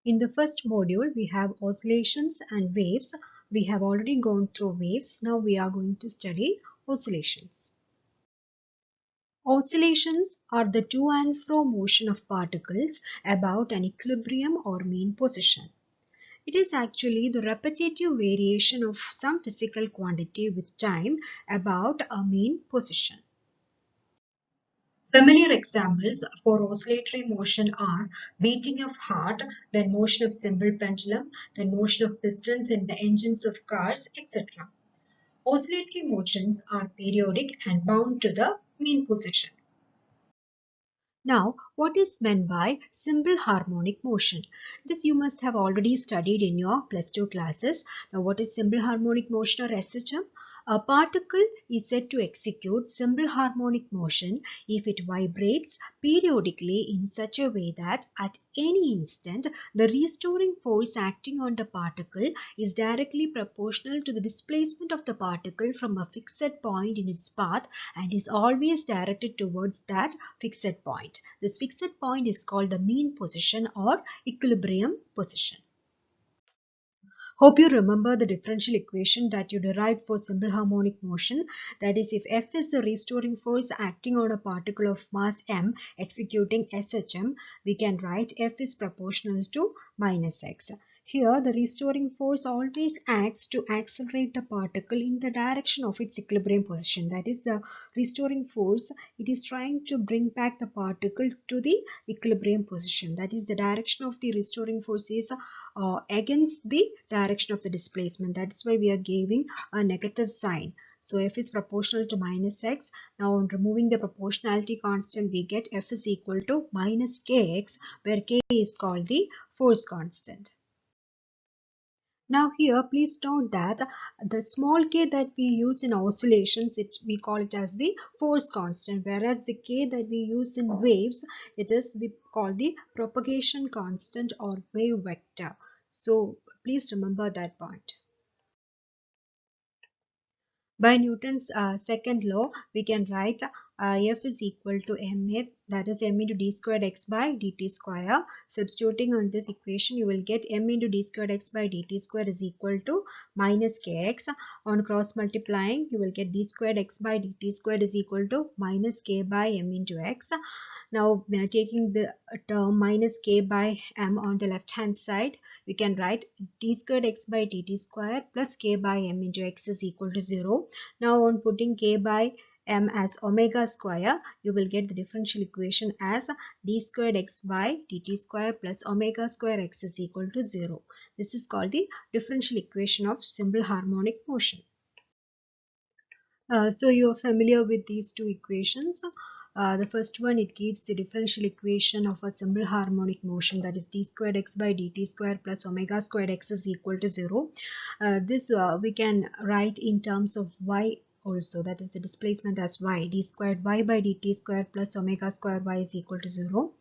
In the first module, we have oscillations and waves. We have already gone through waves. Now we are going to study oscillations. Oscillations are the to and fro motion of particles about an equilibrium or mean position. It is actually the repetitive variation of some physical quantity with time about a mean position. Familiar examples for oscillatory motion are beating of heart, then motion of simple pendulum, then motion of pistons in the engines of cars, etc. Oscillatory motions are periodic and bound to the mean position. Now, what is meant by simple harmonic motion? This you must have already studied in your plus 2 classes. Now, what is simple harmonic motion or SHM? A particle is said to execute simple harmonic motion if it vibrates periodically in such a way that at any instant the restoring force acting on the particle is directly proportional to the displacement of the particle from a fixed point in its path and is always directed towards that fixed point. This fixed point is called the mean position or equilibrium position. Hope you remember the differential equation that you derived for simple harmonic motion. That is, if F is the restoring force acting on a particle of mass m executing SHM, we can write F is proportional to minus x. Here, the restoring force always acts to accelerate the particle in the direction of its equilibrium position. That is, the restoring force, it is trying to bring back the particle to the equilibrium position. That is, the direction of the restoring force is against the direction of the displacement. That's why we are giving a negative sign. So F is proportional to minus x. Now on removing the proportionality constant, we get F is equal to minus kx, where k is called the force constant. Now here please note that the small k that we use in oscillations, we call it as the force constant, whereas the k that we use in waves, it is called the propagation constant or wave vector. So please remember that point. By Newton's second law, we can write F is equal to ma, that is m into d squared x by dt square. Substituting on this equation, you will get m into d squared x by dt square is equal to minus kx. On cross multiplying, you will get d squared x by dt squared is equal to minus k by m into x. Now, taking the term minus k by m on the left hand side, we can write d squared x by dt square plus k by m into x is equal to 0. Now, on putting k by m as omega square, you will get the differential equation as d squared x by dt square plus omega square x is equal to 0. This is called the differential equation of simple harmonic motion. So you are familiar with these two equations. The first one, it gives the differential equation of a simple harmonic motion, that is d squared x by dt square plus omega squared x is equal to 0. This we can write in terms of y also, that is the displacement as y, d squared y by dt square plus omega square y is equal to 0.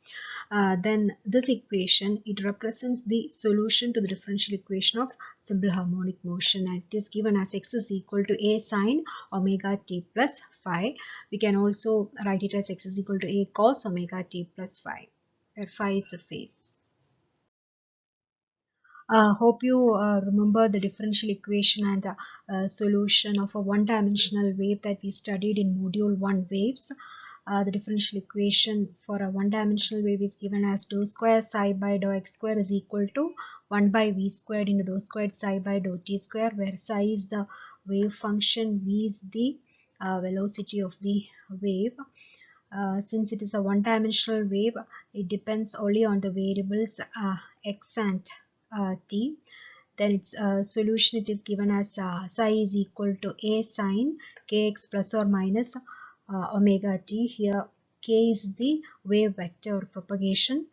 Then this equation, it represents the solution to the differential equation of simple harmonic motion, and it is given as x is equal to a sine omega t plus phi. We can also write it as x is equal to a cos omega t plus phi, where phi is the phase. Hope you remember the differential equation and solution of a one-dimensional wave that we studied in module 1 waves. The differential equation for a one-dimensional wave is given as dou square psi by dou x square is equal to 1 by v squared into dou squared psi by dou t square, where psi is the wave function, v is the velocity of the wave. Since it is a one-dimensional wave, it depends only on the variables x and t. Then its solution, it is given as psi is equal to a sine kx plus or minus omega t. Here k is the wave vector or propagation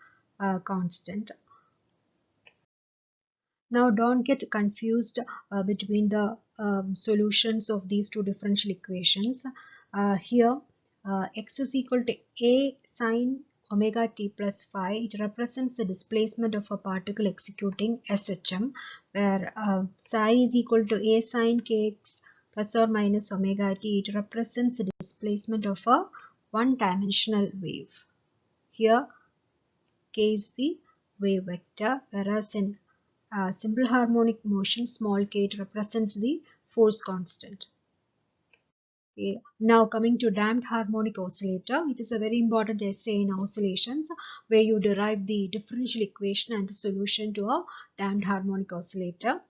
constant. Now don't get confused between the solutions of these two differential equations. Here x is equal to a sine omega t plus phi. It represents the displacement of a particle executing SHM, where psi is equal to a sine kx plus or minus omega t. It represents the displacement of a one-dimensional wave. Here k is the wave vector, whereas in simple harmonic motion, small k, it represents the force constant. Okay. Now coming to damped harmonic oscillator, it is a very important essay in oscillations where you derive the differential equation and the solution to a damped harmonic oscillator.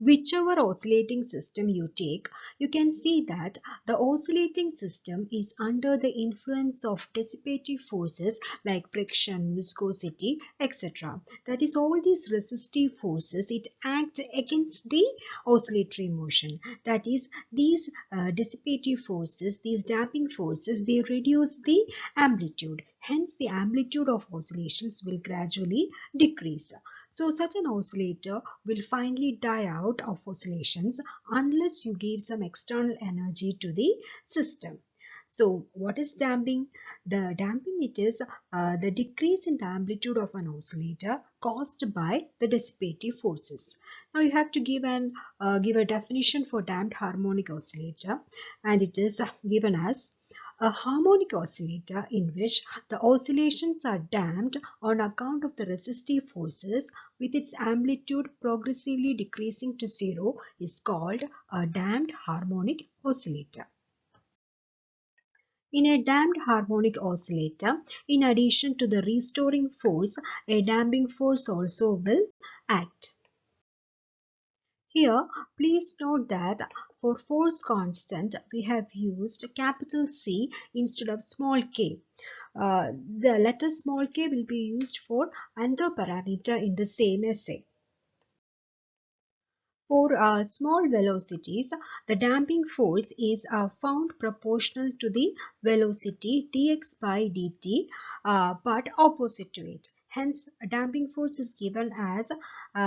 Whichever oscillating system you take, you can see that the oscillating system is under the influence of dissipative forces like friction, viscosity, etc. That is, all these resistive forces, it act against the oscillatory motion. That is, these dissipative forces, these damping forces, they reduce the amplitude. Hence, the amplitude of oscillations will gradually decrease. So such an oscillator will finally die out of oscillations unless you give some external energy to the system. So what is damping? The damping, it is the decrease in the amplitude of an oscillator caused by the dissipative forces. Now you have to give a definition for damped harmonic oscillator, and it is given as a harmonic oscillator in which the oscillations are damped on account of the resistive forces with its amplitude progressively decreasing to zero is called a damped harmonic oscillator. In a damped harmonic oscillator, in addition to the restoring force, a damping force also will act. Here, please note that for force constant, we have used capital C instead of small k. The letter small k will be used for another parameter in the same essay. For small velocities, the damping force is found proportional to the velocity dx by dt, but opposite to it. Hence, a damping force is given as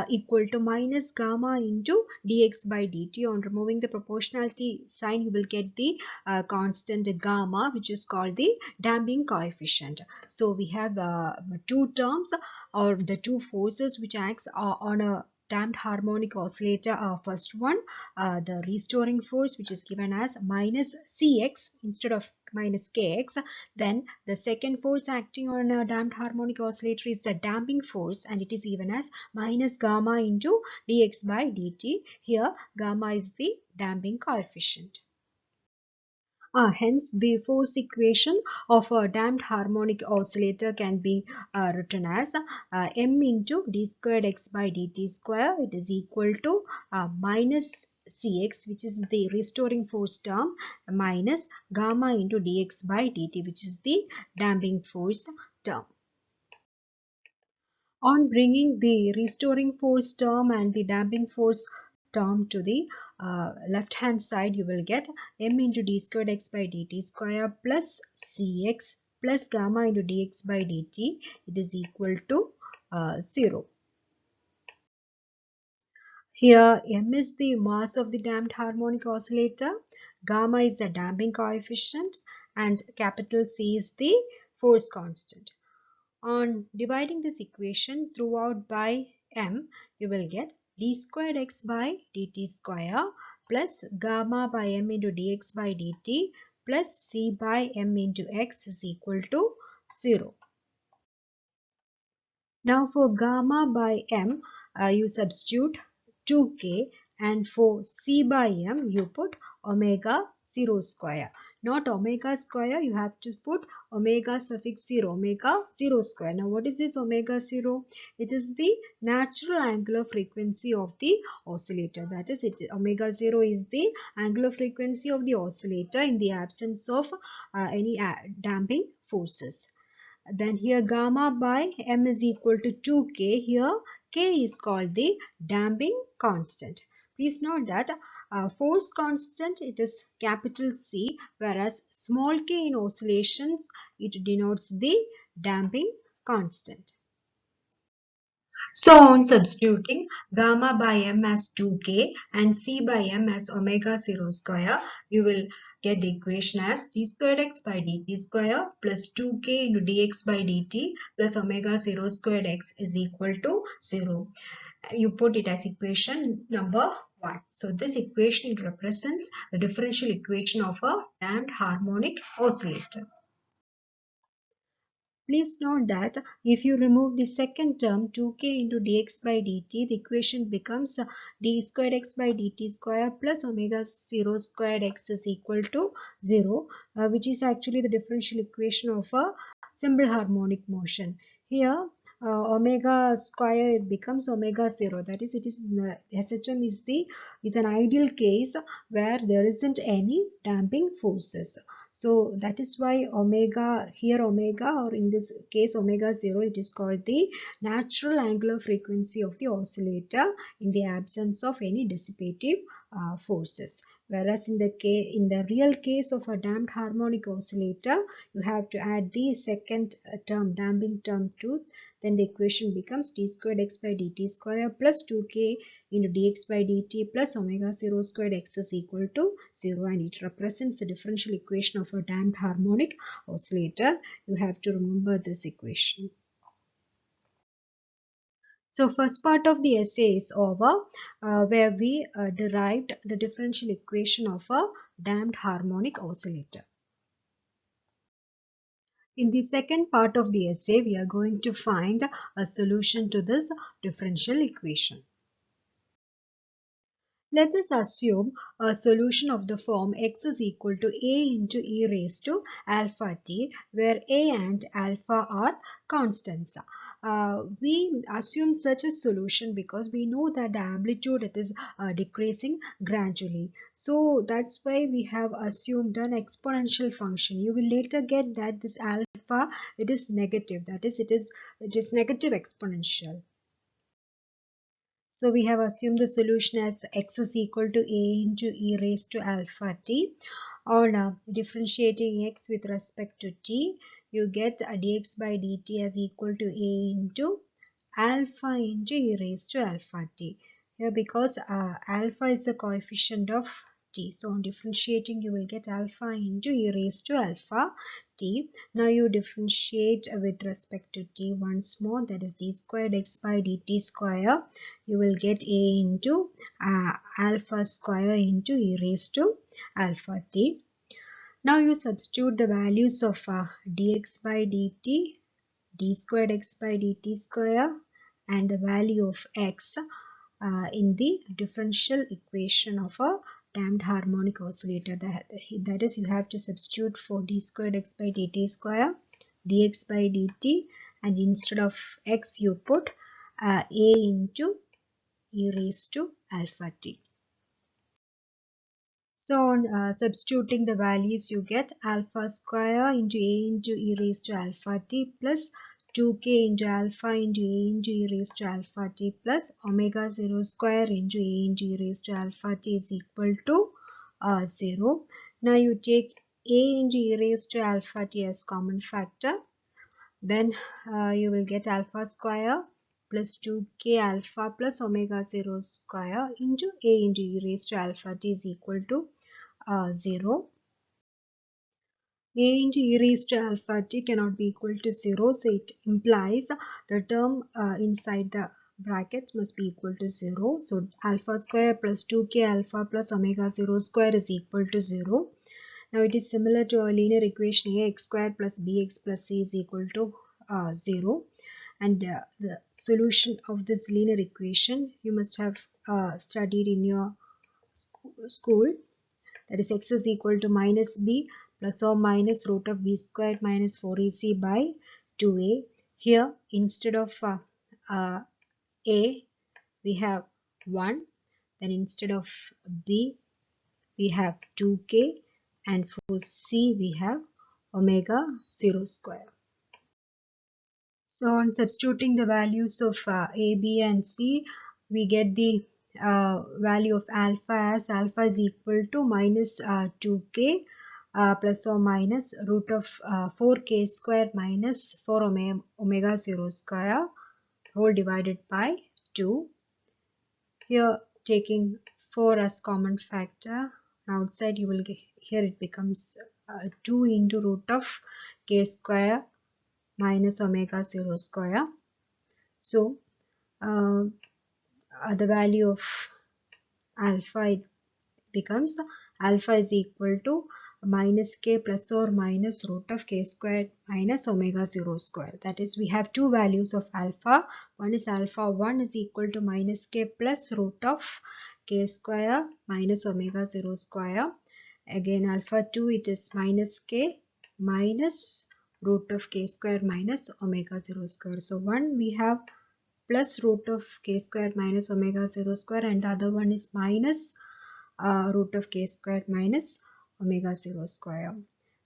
equal to minus gamma into dx by dt. On removing the proportionality sign, you will get the constant gamma, which is called the damping coefficient. So we have two terms, or the two forces which acts on a damped harmonic oscillator. First one, the restoring force, which is given as minus Cx instead of minus Kx. Then the second force acting on a damped harmonic oscillator is the damping force, and it is given as minus gamma into dx by dt. Here gamma is the damping coefficient. Hence, the force equation of a damped harmonic oscillator can be written as m into d squared x by dt square. It is equal to minus Cx, which is the restoring force term, minus gamma into dx by dt, which is the damping force term. On bringing the restoring force term and the damping force term to the left hand side, you will get m into d squared x by dt square plus Cx plus gamma into dx by dt. It is equal to 0. Here m is the mass of the damped harmonic oscillator, gamma is the damping coefficient, and capital C is the force constant. On dividing this equation throughout by m, you will get d squared x by dt square plus gamma by m into dx by dt plus c by m into x is equal to 0. Now for gamma by m, you substitute 2k, and for c by m, you put omega 0 square. Not omega square, you have to put omega suffix 0, omega 0 square. Now what is this omega 0? It is the natural angular frequency of the oscillator. That is, omega 0 is the angular frequency of the oscillator in the absence of any damping forces. Then here gamma by m is equal to 2k. Here k is called the damping constant. Please note that force constant, it is capital C, whereas small k in oscillations, it denotes the damping constant. So on substituting gamma by m as 2k and c by m as omega 0 square, you will get the equation as d squared x by dt square plus 2k into dx by dt plus omega 0 squared x is equal to 0. You put it as equation number 1. So this equation, it represents the differential equation of a damped harmonic oscillator. Please note that if you remove the second term 2k into dx by dt, the equation becomes d squared x by dt square plus omega 0 squared x is equal to 0, which is actually the differential equation of a simple harmonic motion. Here omega square it becomes omega 0, that is, it is SHM is an ideal case where there isn't any damping forces. So that is why omega, here omega, or in this case omega 0, it is called the natural angular frequency of the oscillator in the absence of any dissipative forces. Whereas in the real case of a damped harmonic oscillator, you have to add the second term, damping term to, then the equation becomes d squared x by dt square plus 2k into dx by dt plus omega 0 squared x is equal to 0, and it represents the differential equation of a damped harmonic oscillator. You have to remember this equation. So first part of the essay is over, where we derived the differential equation of a damped harmonic oscillator. In the second part of the essay, we are going to find a solution to this differential equation. Let us assume a solution of the form x is equal to a into e raised to alpha t, where a and alpha are constants. We assume such a solution because we know that the amplitude it is decreasing gradually. So that's why we have assumed an exponential function. You will later get that this alpha it is negative, that is it is negative exponential. So we have assumed the solution as x is equal to a into e raised to alpha t. On differentiating x with respect to t, you get dx by dt as equal to a into alpha into e raised to alpha t. Here because alpha is the coefficient of t. So on differentiating you will get alpha into e raised to alpha t. Now you differentiate with respect to t once more, that is d squared x by dt square. You will get a into alpha square into e raised to alpha t. Now you substitute the values of dx by dt, d squared x by dt square, and the value of x in the differential equation of a damped harmonic oscillator. That is, you have to substitute for d squared x by dt square, dx by dt, and instead of x you put a into e raised to alpha t. So on substituting the values, you get alpha square into a into e raised to alpha t plus 2k into alpha into a into e raised to alpha t plus omega 0 square into a into e raised to alpha t is equal to 0. Now you take a into e raised to alpha t as common factor. Then you will get alpha square plus 2k alpha plus omega 0 square into a into e raised to alpha t is equal to 0. A into e raised to alpha t cannot be equal to 0, so it implies the term inside the brackets must be equal to 0. So alpha square plus 2k alpha plus omega 0 square is equal to 0. Now it is similar to a linear equation ax square plus bx plus c is equal to 0. And the solution of this linear equation you must have studied in your school. That is x is equal to minus b plus or minus root of b squared minus 4ac by 2a. Here instead of a we have 1, then instead of b we have 2k, and for c we have omega 0 square. So on substituting the values of a, b and c, we get the value of alpha as alpha is equal to minus 2k plus or minus root of 4k square minus 4 omega 0 square whole divided by 2. Here taking 4 as common factor, outside you will get, here it becomes 2 into root of k square minus omega 0 square. So the value of alpha it becomes alpha is equal to minus k plus or minus root of k squared minus omega 0 square. That is, we have two values of alpha. One is alpha 1 is equal to minus k plus root of k square minus omega 0 square. Again, alpha 2, it is minus k minus root of k square minus omega 0 square. So one we have plus root of k square minus omega 0 square, and the other one is minus root of k squared minus omega 0 square.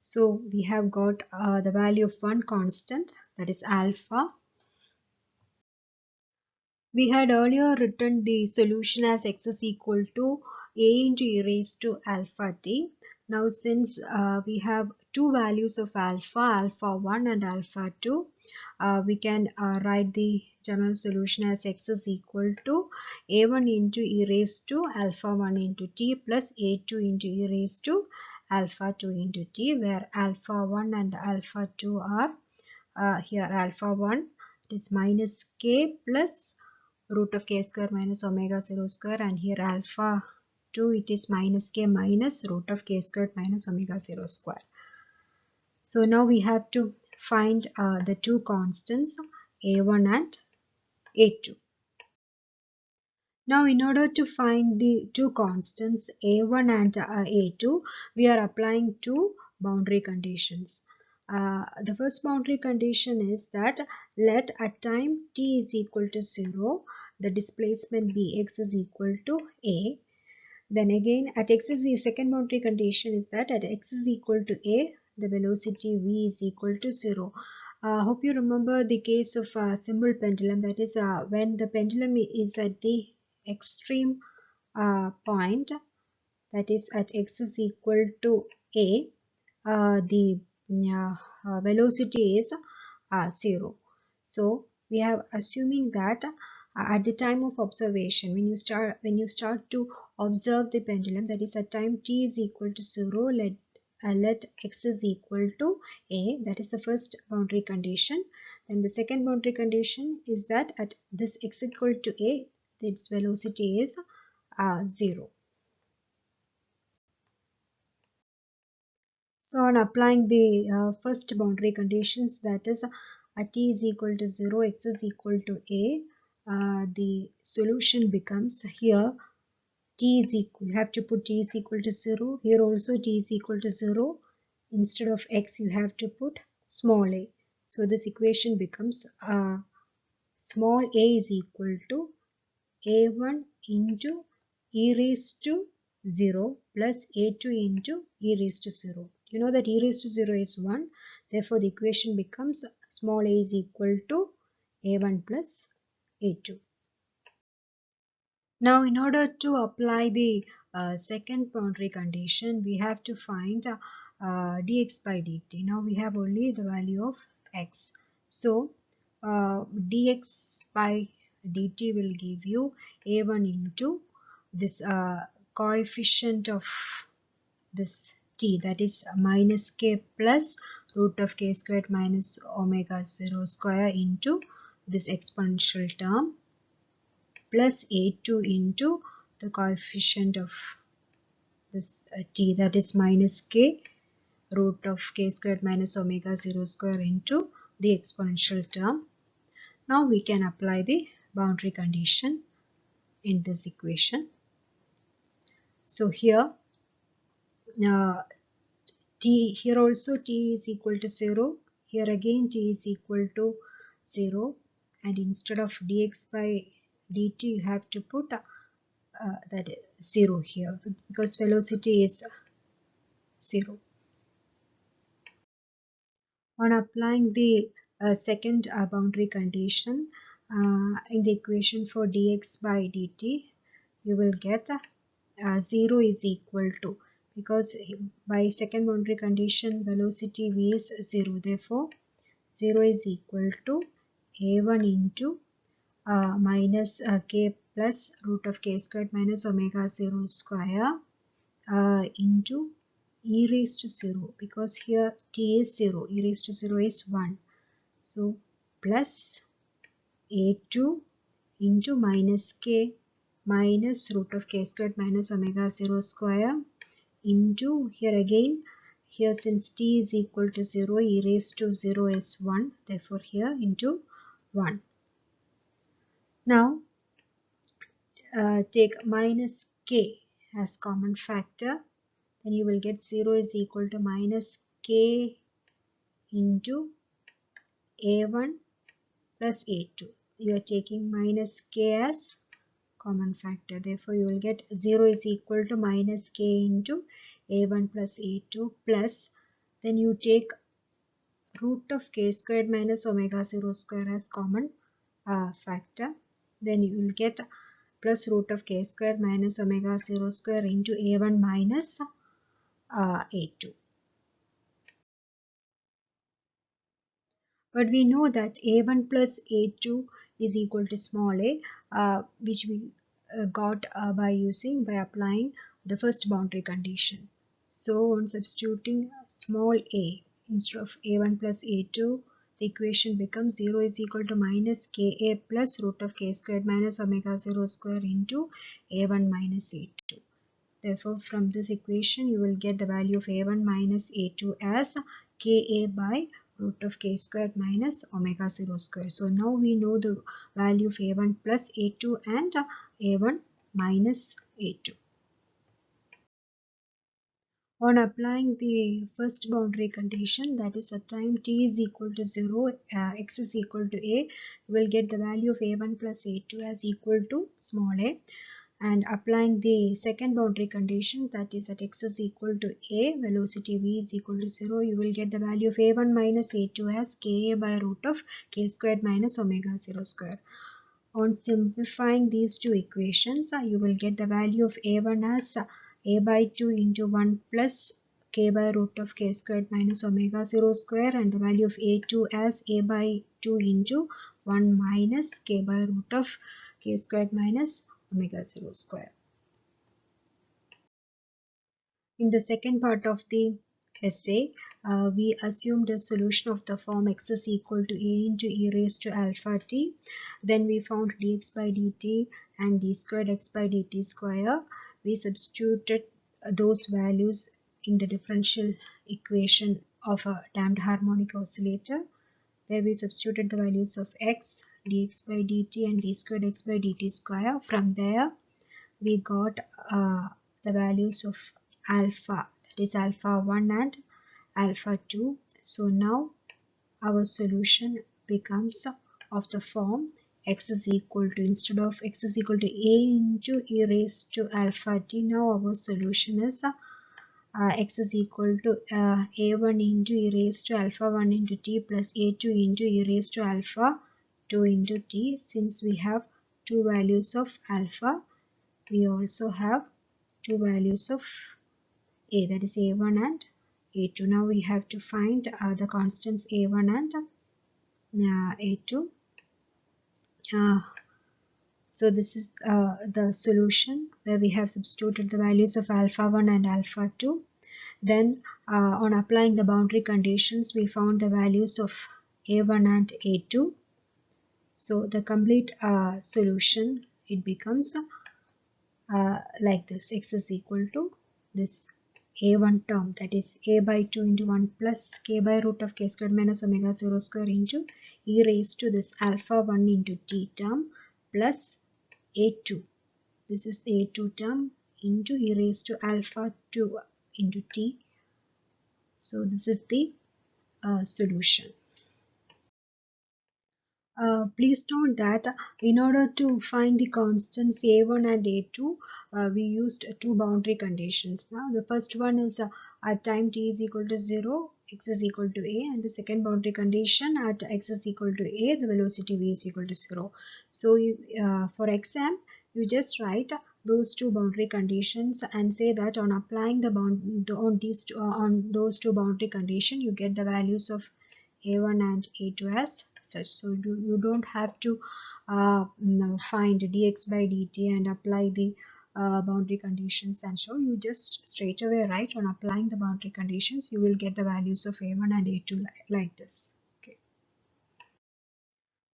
So we have got the value of one constant, that is alpha. We had earlier written the solution as x is equal to a into e raised to alpha t. Now since we have two values of alpha, alpha 1 and alpha 2, we can write the general solution as x is equal to a1 into e raised to alpha 1 into t plus a2 into e raised to alpha 2 into t, where alpha 1 and alpha 2 are here alpha 1 is minus k plus root of k square minus omega 0 square, and here alpha 2 it is minus k minus root of k squared minus omega 0 square. So now we have to find the two constants a1 and a2. Now in order to find the two constants a1 and a2, we are applying two boundary conditions. The first boundary condition is that let at time t is equal to 0, the displacement bx is equal to a. Then again at x is the second boundary condition is that at x is equal to a, the velocity v is equal to 0. Hope you remember the case of simple pendulum, that is when the pendulum is at the extreme point, that is at x is equal to a, the velocity is 0. So we have assuming that at the time of observation, when you start to observe the pendulum, that is at time t is equal to 0, let x is equal to a, that is the first boundary condition. Then the second boundary condition is that at this x equal to a, its velocity is 0. So on applying the first boundary conditions, that is at t is equal to 0, x is equal to a, the solution becomes here t is equal, you have to put t is equal to 0, here also t is equal to 0, instead of x you have to put small a. So this equation becomes small a is equal to a1 into e raised to 0 plus a2 into e raised to 0. You know that e raised to 0 is 1. Therefore, the equation becomes small a is equal to a1 plus a2. Now, in order to apply the second boundary condition, we have to find dx by dt. Now, we have only the value of x. So, dx by dt will give you a1 into this coefficient of this t, that is minus k plus root of k squared minus omega 0 square into this exponential term plus a2 into the coefficient of this t, that is minus k root of k squared minus omega 0 square into the exponential term. Now we can apply the boundary condition in this equation. So here here also t is equal to 0, here again t is equal to 0, and instead of dx by dt you have to put that 0 here because velocity is 0. On applying the second boundary condition in the equation for dx by dt, you will get 0 is equal to, because by second boundary condition velocity v is 0, therefore 0 is equal to a1 into minus k plus root of k squared minus omega 0 square into e raised to 0, because here t is 0, e raised to 0 is 1. So plus a2 into minus k minus root of k squared minus omega 0 square into here again here since t is equal to 0, e raised to 0 is 1, therefore here into 1. Now take minus k as common factor, then you will get 0 is equal to minus k into a1 plus a2. You are taking minus k as common factor, therefore you will get 0 is equal to minus k into a1 plus a2 plus, then you take root of k squared minus omega 0 square as common factor, then you will get plus root of k squared minus omega 0 square into a1 minus a2. But we know that a1 plus a2 is equal to small a, which we got by applying the first boundary condition. So on substituting small a instead of a1 plus a2, the equation becomes 0 is equal to minus ka plus root of k squared minus omega 0 square into a1 minus a2. Therefore, from this equation, you will get the value of a1 minus a2 as ka by root of k squared minus omega 0 square. So now we know the value of a1 plus a2 and a1 minus a2. On applying the first boundary condition, that is at time t is equal to 0, x is equal to a, you will get the value of a1 plus a2 as equal to small a. And applying the second boundary condition, that is at x is equal to a, velocity v is equal to 0, you will get the value of a1 minus a2 as ka by root of k squared minus omega 0 square. On simplifying these two equations, you will get the value of a1 as a by 2 into 1 plus k by root of k squared minus omega 0 square, and the value of a2 as a by 2 into 1 minus k by root of k squared minus omega 0 square. In the second part of the essay, we assumed a solution of the form x is equal to a into e raised to alpha t. Then we found dx by dt and d squared x by dt square. We substituted those values in the differential equation of a damped harmonic oscillator. There we substituted the values of x, dx by dt and d squared x by dt square. From there, we got the values of alpha, that is alpha 1 and alpha 2. So now our solution becomes of the form x is equal to, instead of x is equal to a into e raised to alpha t, now our solution is x is equal to a1 into e raised to alpha 1 into t plus a2 into e raised to alpha 2 into t. Since we have two values of alpha, we also have two values of a, that is a1 and a2. Now we have to find the constants a1 and a2. So this is the solution where we have substituted the values of alpha 1 and alpha 2. Then on applying the boundary conditions, we found the values of a1 and a2. So the complete solution, it becomes like this: x is equal to this a1 term, that is a by 2 into 1 plus k by root of k squared minus omega 0 square into e raised to this alpha 1 into t term plus a2. This is the a2 term into e raised to alpha 2 into t. So this is the solution. Please note that in order to find the constants a1 and a2, we used two boundary conditions. Now the first one is at time t is equal to 0, x is equal to a, and the second boundary condition at x is equal to a, the velocity v is equal to 0. So for exam, you just write those two boundary conditions and say that on applying on those two boundary conditions, you get the values of a1 and a2 as such. So you don't have to find dx by dt and apply the boundary conditions, and so you just straight away write on applying the boundary conditions, you will get the values of a1 and a2 like this. Okay.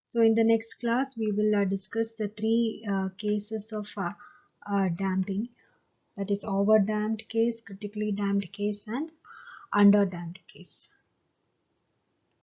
So in the next class, we will discuss the three cases of damping, that is over damped case, critically damped case, and under damped case.